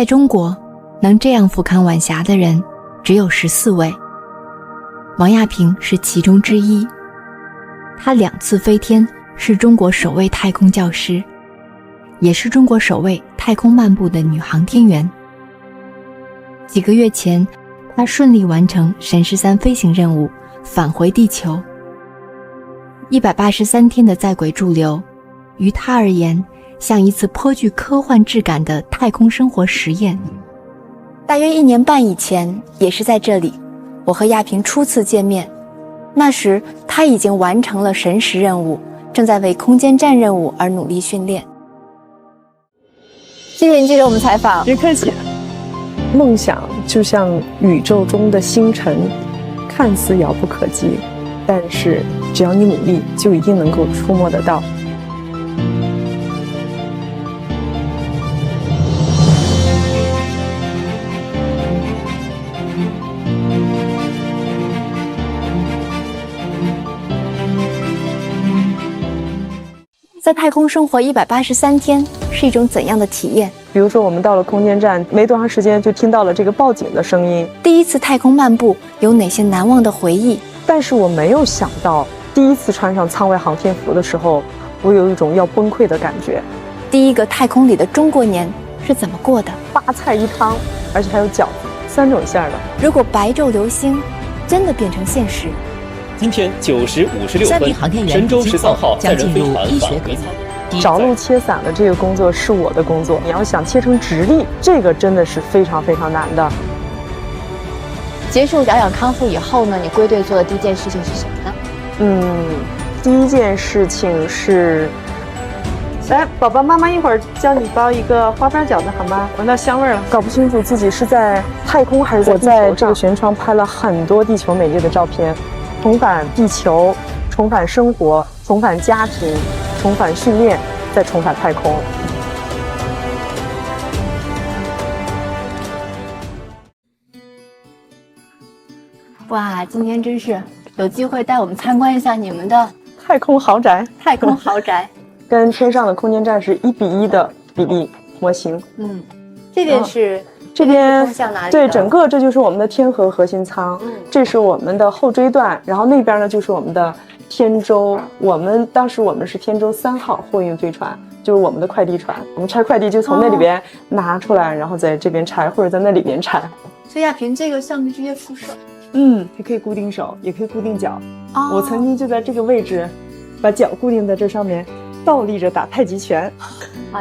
在中国，能这样俯瞰晚霞的人只有14位，王亚平是其中之一。她2次飞天，是中国首位太空教师，也是中国首位太空漫步的女航天员。几个月前，她顺利完成神13飞行任务，返回地球。183天的在轨驻留，于她而言，像一次颇具科幻质感的太空生活实验。大约1年半以前，也是在这里，我和亚平初次见面。那时，她已经完成了神10任务，正在为空间站任务而努力训练。谢谢您接受我们采访。别客气。梦想就像宇宙中的星辰，看似遥不可及，但是只要你努力，就一定能够触摸得到。在太空生活183天是一种怎样的体验？比如说，我们到了空间站，没多长时间就听到了这个报警的声音。第一次太空漫步有哪些难忘的回忆？但是我没有想到，第一次穿上舱外航天服的时候，我有一种要崩溃的感觉。第一个太空里的中国年是怎么过的？8菜1汤，而且还有饺子，3种馅的。如果白昼流星真的变成现实，今天9时56分，神舟13号载人飞船返回舱。着陆切散了这个工作是我的工作，你要想切成直立，这个真的是非常非常难的。结束疗养康复以后呢，你归队做的第一件事情是什么呢？第一件事情是，来，宝宝，妈妈一会儿教你包一个花瓣饺子，好吗？闻到香味了。搞不清楚自己是在太空还是在地球上。我在这个舷窗拍了很多地球美丽的照片，重返地球，重返生活，重返家庭，重返训练，再重返太空。哇，今天真是有机会带我们参观一下你们的太空豪宅。太空豪宅跟天上的空间站是1比1的比例模型。这边是。这边向哪里？对，整个这就是我们的天河核心舱，这是我们的后追段，然后那边呢就是我们的天舟。当时我们是天舟3号货运飞船，就是我们的快递船。我们拆快递就从那里边拿出来，然后在这边拆，或者在那里边拆。所以亚平这个上面直接扶手，也可以固定手，也可以固定脚。我曾经就在这个位置，把脚固定在这上面，倒立着打太极拳。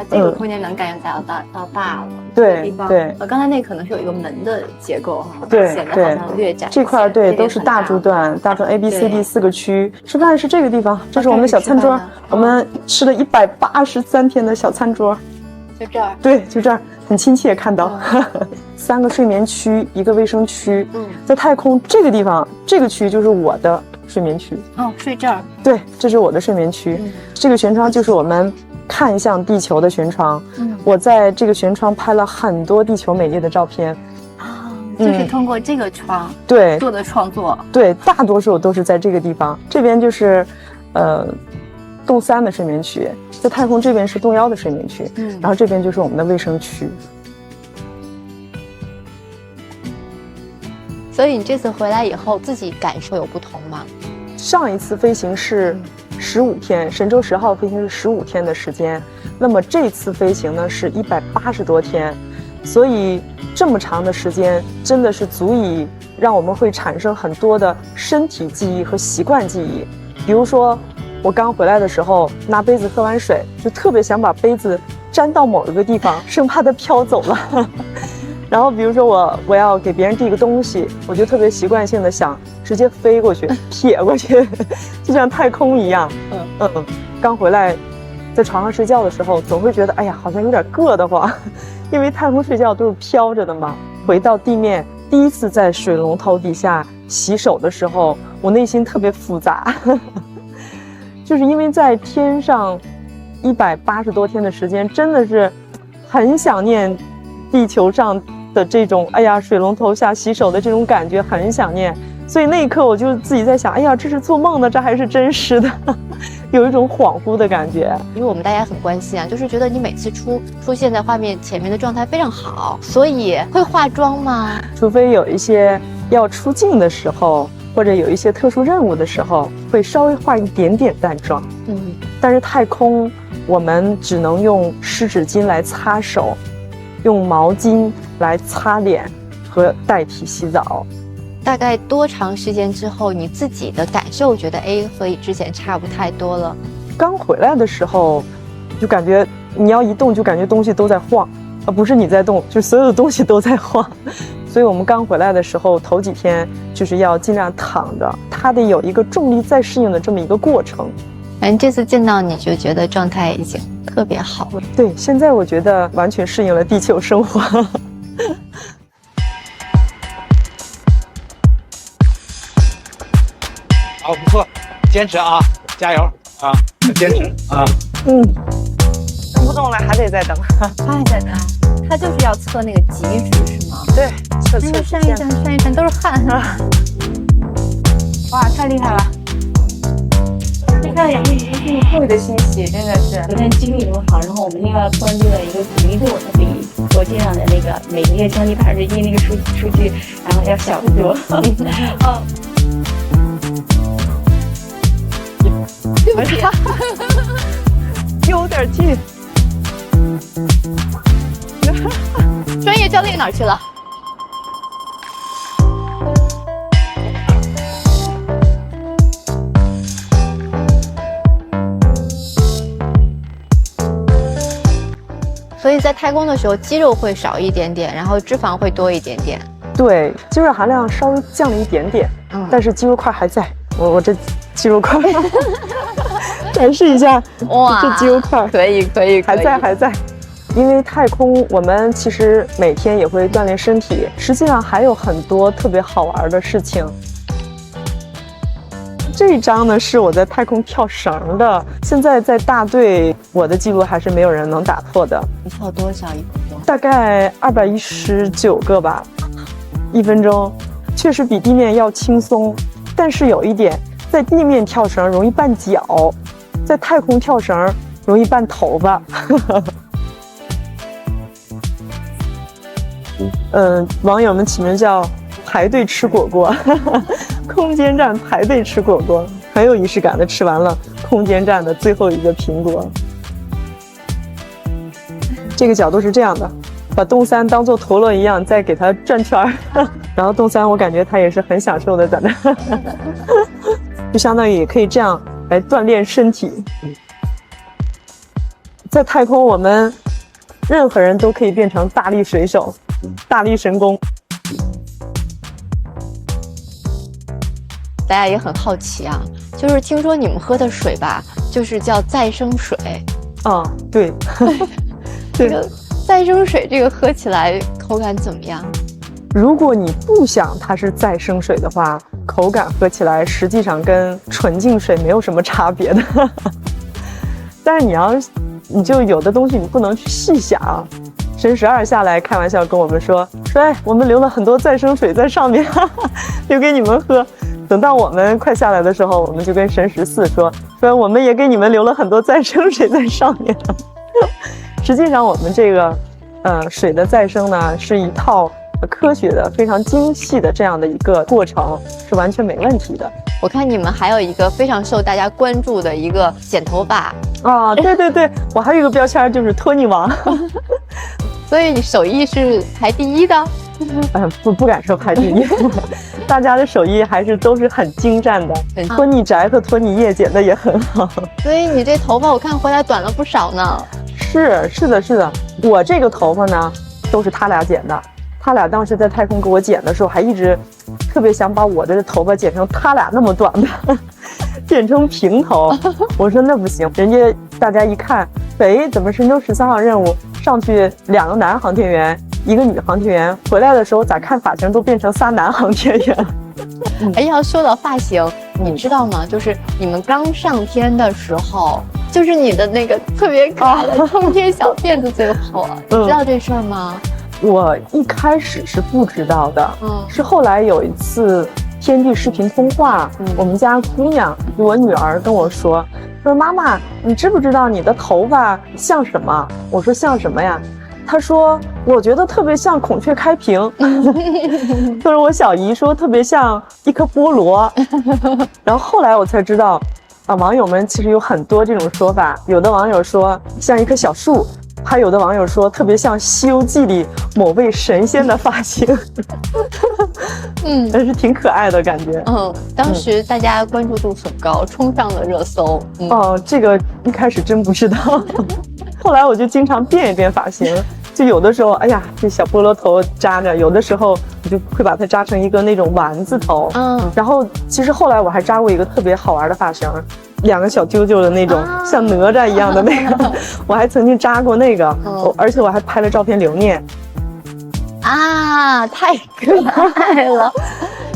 这个空间能感觉到大了。对对，刚才那可能是有一个门的结构哈，对，显得好像略窄。这块对都是大柱段，大柱 A B C D 4个区。吃饭是这个地方，这是我们的小餐桌，我们吃了183天的小餐桌，就这儿。对，就这儿，很亲切看到。3个睡眠区，1个卫生区。在太空这个地方，这个区就是我的睡眠区。睡这儿。对，这是我的睡眠区。这个舷窗就是我们看向地球的舷窗。我在这个舷窗拍了很多地球美丽的照片。就是通过这个窗做的创作。对，大多数都是在这个地方。这边就是动3的睡眠区，在太空这边是动1的睡眠区。然后这边就是我们的卫生区。所以你这次回来以后，自己感受有不同吗？上一次飞行是15天，神舟10号飞行是15天的时间，那么这次飞行呢是180多天，所以这么长的时间真的是足以让我们会产生很多的身体记忆和习惯记忆。比如说，我刚回来的时候拿杯子喝完水，就特别想把杯子粘到某一个地方，生怕它飘走了。然后比如说我要给别人递个东西，我就特别习惯性的想直接飞过去，撇过去，就像太空一样。刚回来，在床上睡觉的时候，总会觉得哎呀，好像有点硌得慌，因为太空睡觉都是飘着的嘛。回到地面，第一次在水龙头底下洗手的时候，我内心特别复杂，就是因为在天上180多天的时间，真的是很想念地球上的这种哎呀水龙头下洗手的这种感觉，很想念。所以那一刻我就自己在想，哎呀，这是做梦的，这还是真实的？有一种恍惚的感觉。因为我们大家很关心啊，就是觉得你每次出现在画面前面的状态非常好，所以会化妆吗？除非有一些要出镜的时候，或者有一些特殊任务的时候，会稍微化一点点淡妆。但是太空我们只能用湿纸巾来擦手，用毛巾来擦脸和代替洗澡。大概多长时间之后，你自己的感受觉得和之前差不太多了？刚回来的时候，就感觉你要一动，就感觉东西都在晃，不是你在动，就所有的东西都在晃。所以我们刚回来的时候，头几天就是要尽量躺着，它得有一个重力再适应的这么一个过程。反正这次见到你就觉得状态已经特别好了。对，现在我觉得完全适应了地球生活。好，不错，坚持啊，加油啊，坚持啊。撑不动了，还得再等。他还在等，他就是要测那个极值是吗？对，测上一站都是汗啊！哇，太厉害了！你看也是特别的欣喜，真的是。昨天精力很好，然后我们另外关注了一个比例度，它比国际上的那个每个月降低1%那个数据，然后要小得多。有点近。专业教练哪儿去了？所以在太空的时候，肌肉会少一点点，然后脂肪会多一点点。对，肌肉含量稍微降了一点点，但是肌肉块还在。我这肌肉块展示一下，哇，这肌肉块可以，还在。因为太空我们其实每天也会锻炼身体，实际上还有很多特别好玩的事情。这一张呢是我在太空跳绳的，现在在大队我的记录还是没有人能打破的。你跳多少一分钟？大概219个吧，1分钟，确实比地面要轻松。但是有一点，在地面跳绳容易绊脚，在太空跳绳容易绊头发。网友们起名叫排队吃果果，空间站排队吃果果，很有仪式感的吃完了空间站的最后一个苹果。这个角度是这样的，把东三当做陀螺一样再给它转圈儿，然后东三我感觉他也是很享受的在那，就相当于也可以这样来锻炼身体。在太空我们任何人都可以变成大力水手、大力神功。大家也很好奇啊，就是听说你们喝的水吧，就是叫再生水。对，这个再生水这个喝起来口感怎么样？如果你不想它是再生水的话，口感喝起来实际上跟纯净水没有什么差别的。但是你就有的东西你不能去细想。神12下来开玩笑跟我们说，哎，我们留了很多再生水在上面，留给你们喝。等到我们快下来的时候，我们就跟神14说我们也给你们留了很多再生水在上面。实际上我们这个水的再生呢，是一套科学的非常精细的这样的一个过程，是完全没问题的。我看你们还有一个非常受大家关注的一个剪头发对，我还有一个标签就是托尼王。所以你手艺是排第1的？不敢说排第1，大家的手艺还是都是很精湛的。托尼宅和托尼叶剪的也很好。所以你这头发我看回来短了不少呢。是的，我这个头发呢都是他俩剪的。他俩当时在太空给我剪的时候，还一直特别想把我的头发剪成他俩那么短的，剪成平头。我说那不行，人家大家一看，怎么神舟13号任务上去2个男航天员，1个女航天员，回来的时候咋看发型都变成3男航天员。要说到发型，你知道吗？就是你们刚上天的时候，就是你的那个特别卡的冲天小辫子最火，你知道这事儿吗？我一开始是不知道的，是后来有一次天地视频通话，我们家姑娘我女儿跟我说，说妈妈，你知不知道你的头发像什么？我说像什么呀？他说我觉得特别像孔雀开屏。就是我小姨说特别像一颗菠萝。然后后来我才知道，网友们其实有很多这种说法，有的网友说像一棵小树，还有的网友说特别像《西游记》里某位神仙的发型。但是挺可爱的感觉。当时大家关注度很高，冲上了热搜。这个一开始真不知道。后来我就经常变一变发型，就有的时候哎呀这小菠萝头扎着，有的时候我就会把它扎成一个那种丸子头。然后其实后来我还扎过一个特别好玩的发型，2个小揪揪的那种，像哪吒一样的那个。我还曾经扎过那个。而且我还拍了照片留念。太可爱了。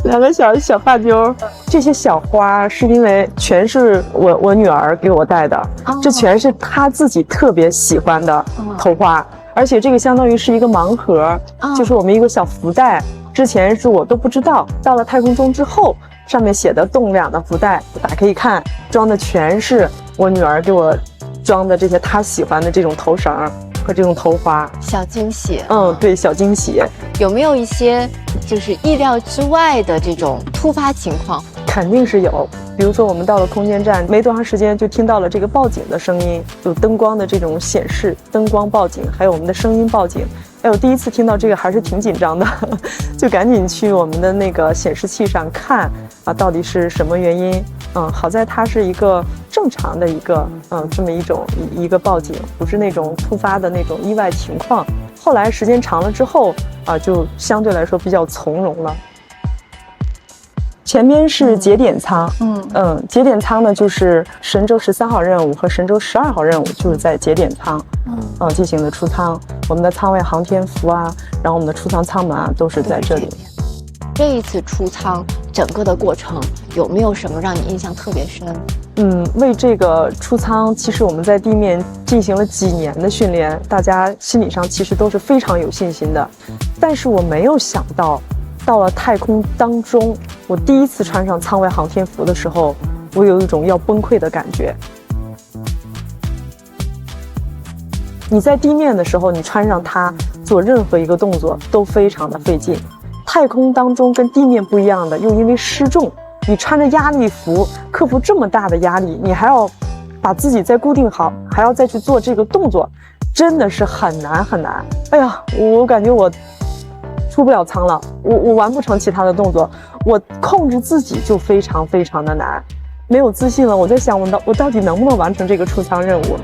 2个小发揪，这些小花是因为全是我女儿给我戴的。这全是她自己特别喜欢的头花。而且这个相当于是一个盲盒，就是我们一个小福袋。之前是我都不知道，到了太空中之后，上面写的动量的福袋，打开一看，装的全是我女儿给我装的这些她喜欢的这种头绳和这种头花。小惊喜。对，小惊喜。有没有一些就是意料之外的这种突发情况？肯定是有。比如说我们到了空间站没多长时间，就听到了这个报警的声音，有灯光的这种显示，灯光报警，还有我们的声音报警。我第一次听到这个还是挺紧张的，就赶紧去我们的那个显示器上看到底是什么原因。好在它是一个正常的一个这么一个报警，不是那种突发的那种意外情况。后来时间长了之后就相对来说比较从容了。前面是节点舱。节点舱呢就是神舟13号任务和神舟12号任务就是在节点舱进行的出舱。我们的舱外航天服然后我们的出舱舱门都是在这里。这一次出舱整个的过程有没有什么让你印象特别深？为这个出舱，其实我们在地面进行了几年的训练，大家心理上其实都是非常有信心的。但是我没有想到，到了太空当中，我第一次穿上舱外航天服的时候，我有一种要崩溃的感觉。你在地面的时候，你穿上它做任何一个动作都非常的费劲。太空当中跟地面不一样的，又因为失重，你穿着压力服克服这么大的压力，你还要把自己再固定好，还要再去做这个动作，真的是很难很难。哎呀，我感觉我出不了舱了，我完不成其他的动作，我控制自己就非常非常的难，没有自信了。我在想我到底能不能完成这个出舱任务。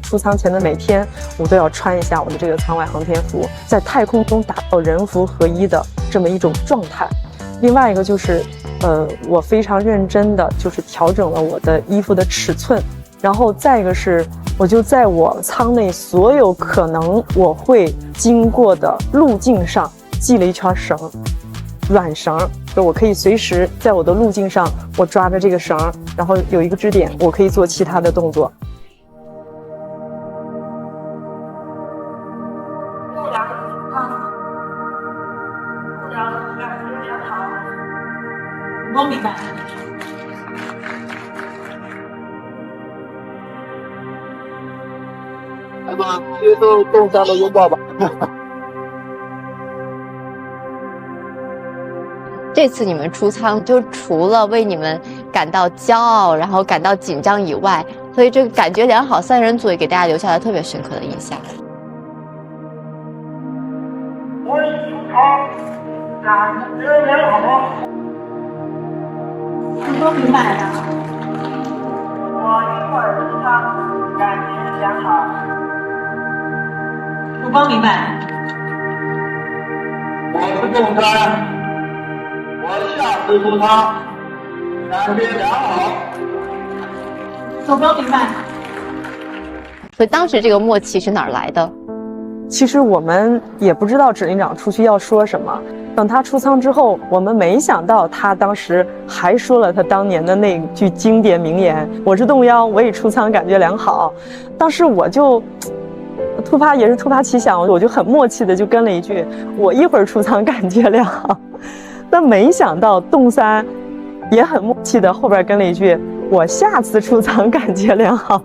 出舱前的每天，我都要穿一下我的这个舱外航天服，在太空中达到人服合一的这么一种状态。另外一个就是，我非常认真的就是调整了我的衣服的尺寸，然后再一个是，我就在我舱内所有可能我会经过的路径上系了一圈绳，软绳，就我可以随时在我的路径上，我抓着这个绳，然后有一个支点，我可以做其他的动作。我明白。来吧，接受冻伤的拥抱吧。这次你们出舱，就除了为你们感到骄傲，然后感到紧张以外，所以这个感觉良好3人组也给大家留下了特别深刻的印象。我是出舱，感觉良好。你都明白了。我一会儿出舱，感觉良好。我光明白。我是共三，我下次出舱，感觉良好。我光明白。所以当时这个默契是哪儿来的？其实我们也不知道指令长出去要说什么。等他出舱之后，我们没想到他当时还说了他当年的那句经典名言：“我是动幺，我也出舱，感觉良好。”当时我就突发奇想，我就很默契的就跟了一句：“我一会儿出舱，感觉良好。”但没想到动3也很默契的后边跟了一句：“我下次出舱感觉良好。”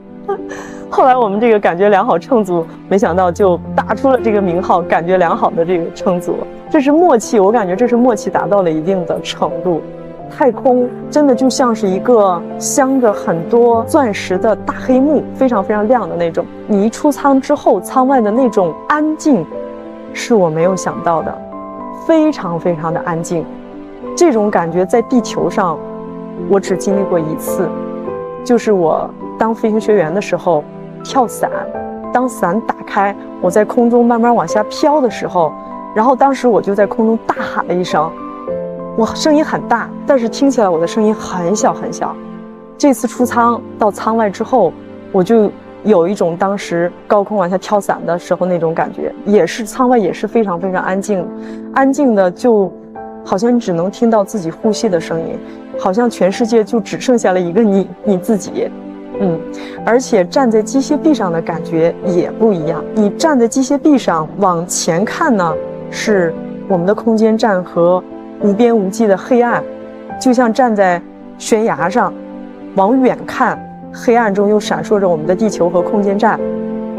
后来我们这个感觉良好乘组，没想到就打出了这个名号“感觉良好”的这个乘组。这是默契，我感觉这是默契达到了一定的程度。太空真的就像是一个镶着很多钻石的大黑幕，非常非常亮的那种。你一出舱之后，舱外的那种安静，是我没有想到的，非常非常的安静。这种感觉在地球上，我只经历过一次，就是我当飞行学员的时候跳伞，当伞打开，我在空中慢慢往下飘的时候，然后当时我就在空中大喊了一声。我声音很大，但是听起来我的声音很小很小。这次出舱到舱外之后，我就有一种当时高空往下跳伞的时候那种感觉，也是舱外也是非常非常安静，安静的就好像你只能听到自己呼吸的声音，好像全世界就只剩下了一个你自己。而且站在机械臂上的感觉也不一样。你站在机械臂上往前看呢，是我们的空间站和无边无际的黑暗，就像站在悬崖上，往远看，黑暗中又闪烁着我们的地球和空间站，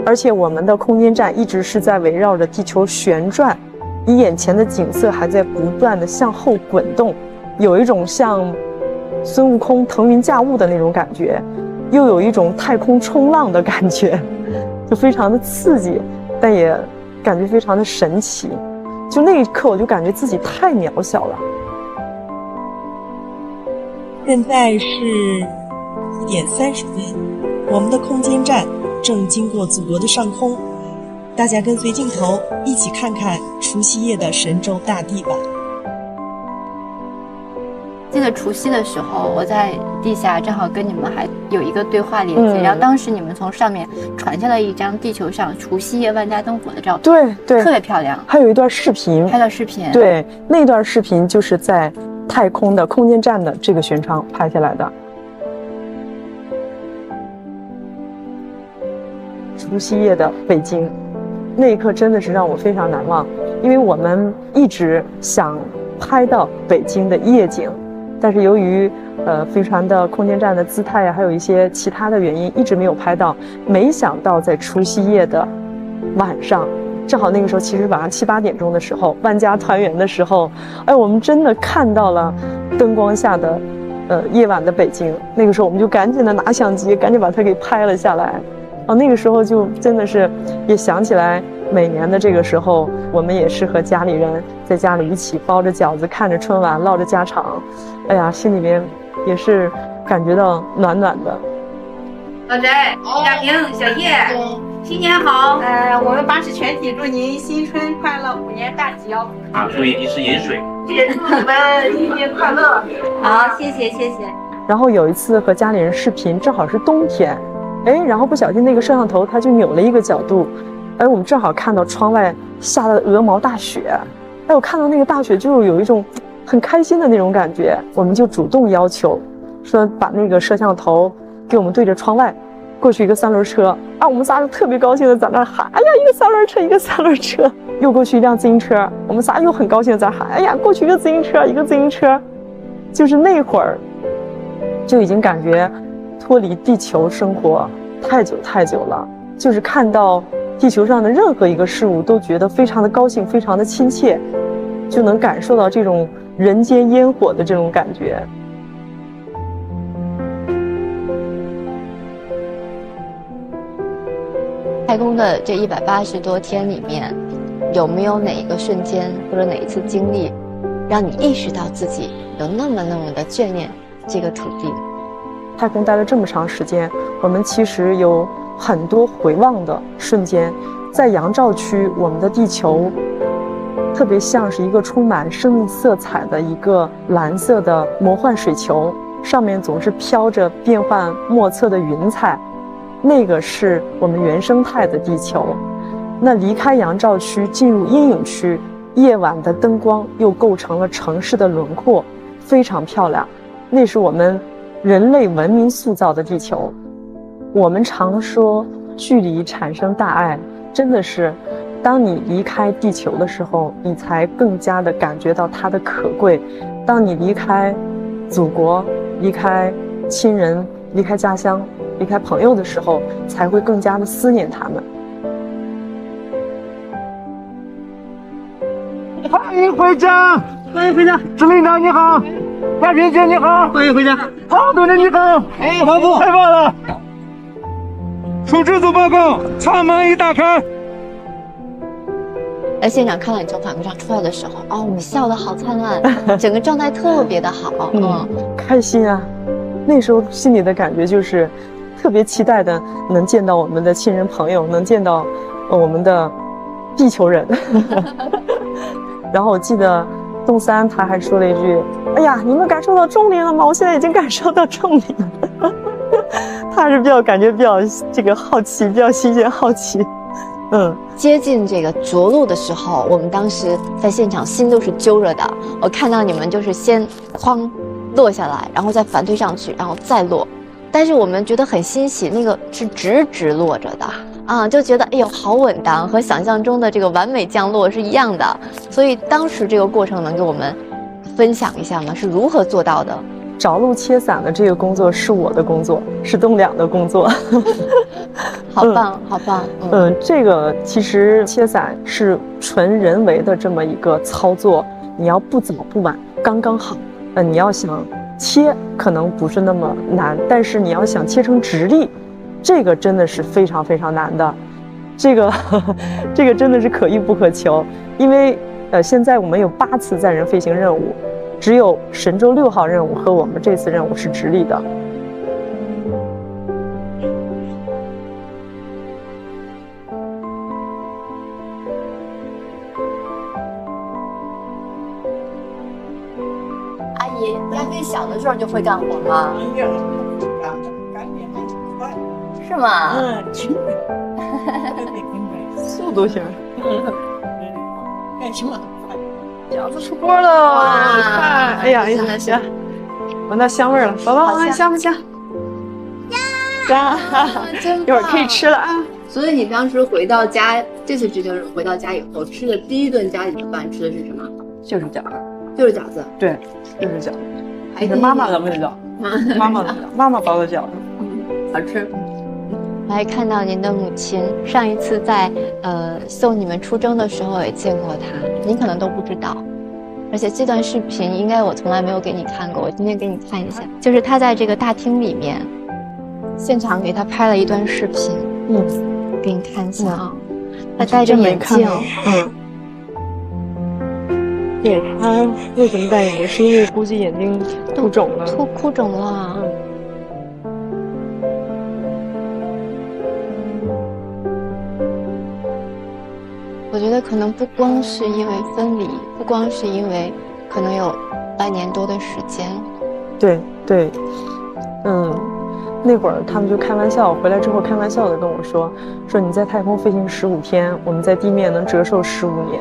而且我们的空间站一直是在围绕着地球旋转，你眼前的景色还在不断的向后滚动，有一种像孙悟空腾云驾雾的那种感觉，又有一种太空冲浪的感觉，就非常的刺激，但也感觉非常的神奇。就那一刻，我就感觉自己太渺小了。现在是1点30分，我们的空间站正经过祖国的上空，大家跟随镜头一起看看除夕夜的神州大地吧。记得除夕的时候，我在地下正好跟你们还有一个对话连接，然后当时你们从上面传下了一张地球上除夕夜万家灯火的照片，对，特别漂亮。还有一段视频，对，那段视频就是在太空的空间站的这个舷窗拍下来的。除夕夜的北京，那一刻真的是让我非常难忘，因为我们一直想拍到北京的夜景。但是由于飞船的空间站的姿态呀，还有一些其他的原因，一直没有拍到。没想到在除夕夜的晚上，正好那个时候其实晚上7、8点钟的时候，万家团圆的时候，我们真的看到了灯光下的夜晚的北京。那个时候我们就赶紧的拿相机，赶紧把它给拍了下来。那个时候就真的是也想起来，每年的这个时候，我们也是和家里人在家里一起包着饺子，看着春晚，唠着家常，哎呀，心里面也是感觉到暖暖的。老翟、亚萍、小叶，新年好！我们巴士全体祝您新春快乐，虎年大吉哦！注意及时饮水。也祝你们新年快乐！好，谢谢。然后有一次和家里人视频，正好是冬天。然后不小心那个摄像头它就扭了一个角度，我们正好看到窗外下了鹅毛大雪，我看到那个大雪就有一种很开心的那种感觉，我们就主动要求说把那个摄像头给我们对着窗外，过去一个3轮车，我们仨就特别高兴的在那喊，哎呀，一个3轮车，一个3轮车，又过去一辆自行车，我们仨又很高兴的在喊，哎呀，过去一个自行车，一个自行车，就是那会儿就已经感觉脱离地球生活太久了，就是看到地球上的任何一个事物都觉得非常的高兴，非常的亲切，就能感受到这种人间烟火的这种感觉。太空的这180多天里面，有没有哪一个瞬间或者哪一次经历，让你意识到自己有那么的眷恋这个土地？太空待了这么长时间，我们其实有很多回望的瞬间。在阳照区，我们的地球特别像是一个充满生命色彩的一个蓝色的魔幻水球，上面总是飘着变幻莫测的云彩，那个是我们原生态的地球。那离开阳照区进入阴影区，夜晚的灯光又构成了城市的轮廓，非常漂亮。那是我们人类文明塑造的地球。我们常说距离产生大爱，真的是当你离开地球的时候，你才更加的感觉到它的可贵。当你离开祖国、离开亲人、离开家乡、离开朋友的时候，才会更加的思念他们。欢迎回家，欢迎回家，支领导你好，亚萍姐你好，欢迎回家，郝董事你好，哎，王部太棒了。出制组报告，舱门已打开。在现场看到你从反馈上出来的时候，哦，你笑得好灿烂，整个状态特别的好，开心啊！那时候心里的感觉就是特别期待的，能见到我们的亲人朋友，能见到我们的地球人。然后我记得洞三他还说了一句：“哎呀，你们感受到重力了吗？我现在已经感受到重力了。”他是感觉比较这个好奇，比较新鲜好奇。接近这个着陆的时候，我们当时在现场心都是揪着的。我看到你们就是先哐落下来，然后再反推上去，然后再落。但是我们觉得很欣喜，那个是直落着的啊，就觉得哎呦好稳当，和想象中的这个完美降落是一样的。所以当时这个过程能给我们分享一下吗？是如何做到的？着陆切伞的这个工作是我的工作，是栋梁的工作。好棒，好棒。这个其实切伞是纯人为的这么一个操作，你要不早不晚，刚刚好。你要想切可能不是那么难，但是你要想切成直立，这个真的是非常非常难的。这个真的是可遇不可求，因为现在我们有8次载人飞行任务。只有神舟6号任务和我们这次任务是直立的。阿姨，亚萍小的时候就会干活吗？是吗？速度型。干什么？饺子出锅了！哇，哎呀，真的是闻到香味了，宝宝，香不香？香，一会儿可以吃了啊。所以你当时回到家，这次执行任务回到家以后吃的第一顿家里的饭吃的是什么？就是饺子，就是饺子。对，就是饺子，还是妈妈的味道，妈妈的味道，妈妈包的饺子，好吃。我还看到您的母亲，上一次在送你们出征的时候也见过她，您可能都不知道。而且这段视频应该我从来没有给你看过，我今天给你看一下，就是她在这个大厅里面，现场给她拍了一段视频，给你看一下啊。她戴着眼镜，对，她为什么戴眼镜？是因为估计眼睛哭肿了，哭肿了。我觉得可能不光是因为分离，不光是因为可能有半年多的时间。对，那会儿他们就开玩笑，回来之后开玩笑的跟我说你在太空飞行15天，我们在地面能折寿15年，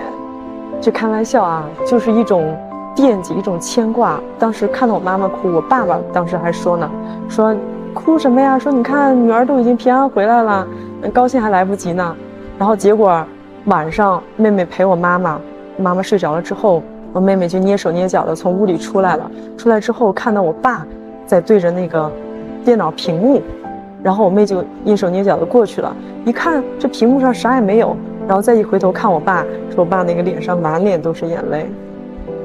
就开玩笑啊，就是一种惦记，一种牵挂。当时看到我妈妈哭，我爸爸当时还说呢，说哭什么呀？说你看女儿都已经平安回来了，高兴还来不及呢。然后结果晚上妹妹陪我妈妈睡着了之后，我妹妹就蹑手蹑脚的从屋里出来了。出来之后看到我爸在对着那个电脑屏幕，然后我妹就蹑手蹑脚的过去了，一看这屏幕上啥也没有，然后再一回头看我爸，说我爸那个脸上满脸都是眼泪。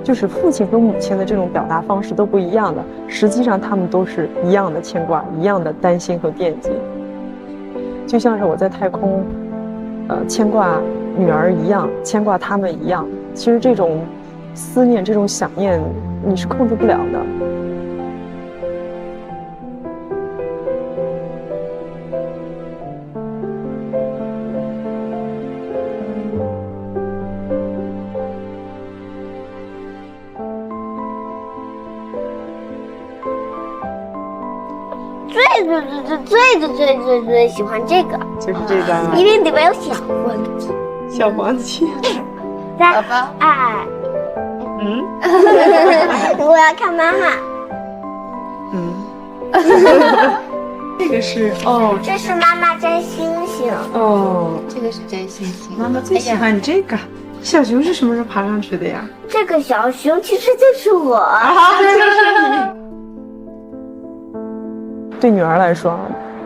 就是父亲和母亲的这种表达方式都不一样的，实际上他们都是一样的牵挂，一样的担心和惦记，就像是我在太空牵挂女儿一样，牵挂他们一样。其实这种思念，这种想念，你是控制不了的。最喜欢这个，就是这个，因为里面有小黄鸡。小黄鸡，爸爸，我要看妈妈。这个是这是妈妈摘星星。这个是摘星星。妈妈最喜欢这个。小熊是什么时候爬上去的呀？这个小熊其实就是我。就是你。对女儿来说，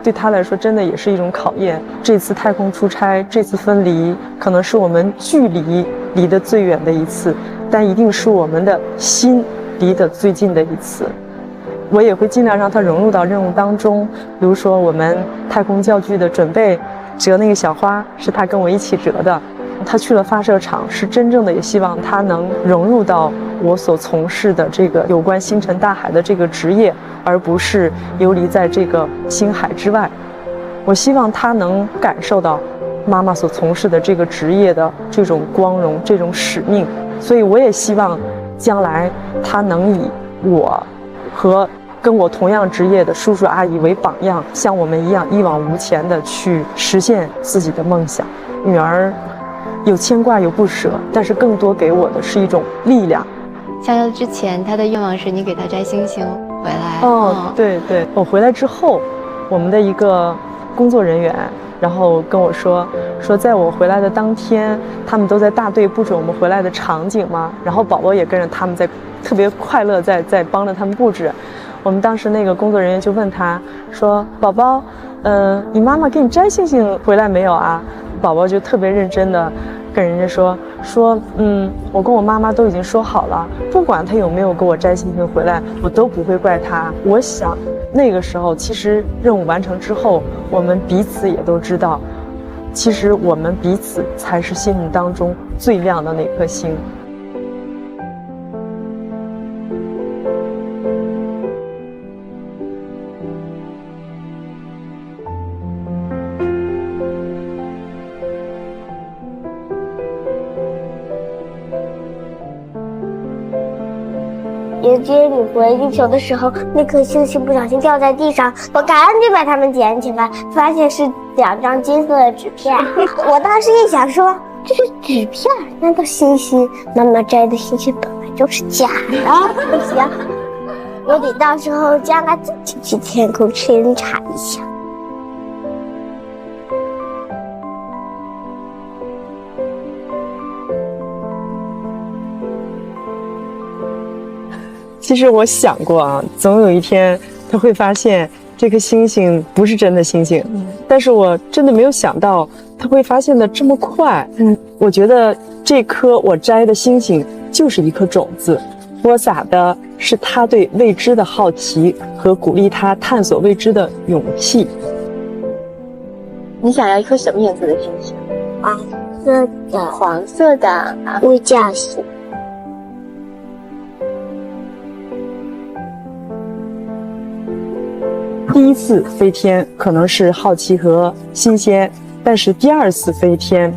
对她来说真的也是一种考验。这次太空出差，这次分离，可能是我们距离离得最远的一次，但一定是我们的心离得最近的一次。我也会尽量让她融入到任务当中，比如说我们太空教具的准备，折那个小花是她跟我一起折的。她去了发射场，是真正的也希望她能融入到我所从事的这个有关星辰大海的这个职业，而不是游离在这个星海之外。我希望她能感受到妈妈所从事的这个职业的这种光荣，这种使命。所以我也希望将来她能以我和跟我同样职业的叔叔阿姨为榜样，像我们一样一往无前的去实现自己的梦想。女儿有牵挂有不舍，但是更多给我的是一种力量。像之前她的愿望是你给她摘星星回来。对对，我回来之后，我们的一个工作人员然后跟我说在我回来的当天，他们都在大队布置我们回来的场景嘛，然后宝宝也跟着他们在特别快乐在帮着他们布置。我们当时那个工作人员就问他说，宝宝你妈妈给你摘星星回来没有啊？宝宝就特别认真的跟人家说我跟我妈妈都已经说好了，不管她有没有给我摘星星回来，我都不会怪她。我想那个时候其实任务完成之后，我们彼此也都知道，其实我们彼此才是心目当中最亮的那颗星。也就是你回地球的时候，那颗星星不小心掉在地上，我赶紧把它们捡起来，发现是2张金色的纸片。我当时一想说，这是纸片，难道星星妈妈摘的星星本来就是假的？不行，我得到时候将来自己去天空侦查一下。其实我想过啊，总有一天他会发现这颗星星不是真的星星，但是我真的没有想到他会发现的这么快。我觉得这颗我摘的星星就是一颗种子，播撒的是他对未知的好奇和鼓励他探索未知的勇气。你想要一颗什么颜色的星星？黄色的。黄色的五角星。第一次飞天可能是好奇和新鲜，但是第2次飞天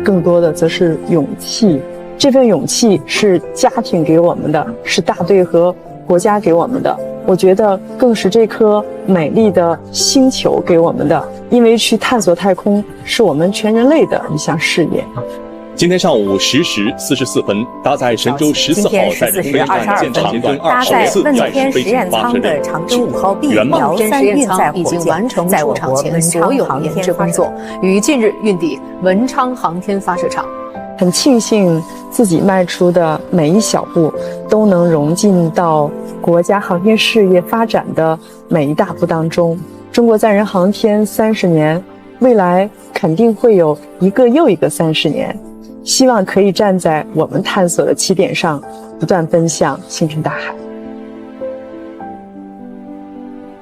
更多的则是勇气。这份勇气是家庭给我们的，是大队和国家给我们的，我觉得更是这颗美丽的星球给我们的，因为去探索太空是我们全人类的一项事业。今天上午10时44分，搭载神舟14号载人飞船建长征2首次载人飞行发射任务，圆梦真实验舱已经完成出厂前所有研制工作，于近日运抵文昌航天发射场。很庆幸自己迈出的每一小步都能融进到国家航天事业发展的每一大步当中。中国载人航天30年，未来肯定会有一个又一个30年。希望可以站在我们探索的起点上，不断奔向星辰大海。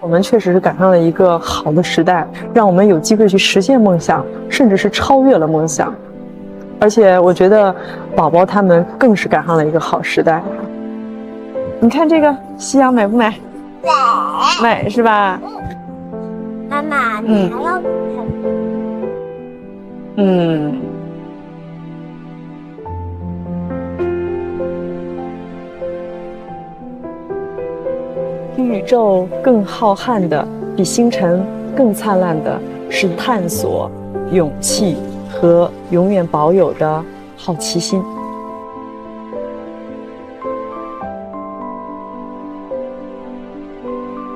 我们确实是赶上了一个好的时代，让我们有机会去实现梦想，甚至是超越了梦想。而且我觉得宝宝他们更是赶上了一个好时代。你看这个夕阳美不美？美是吧？妈妈，你还要比宇宙更浩瀚的，比星辰更灿烂的是探索、勇气和永远保有的好奇心。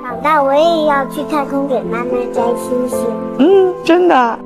长大我也要去太空给妈妈摘星星。真的。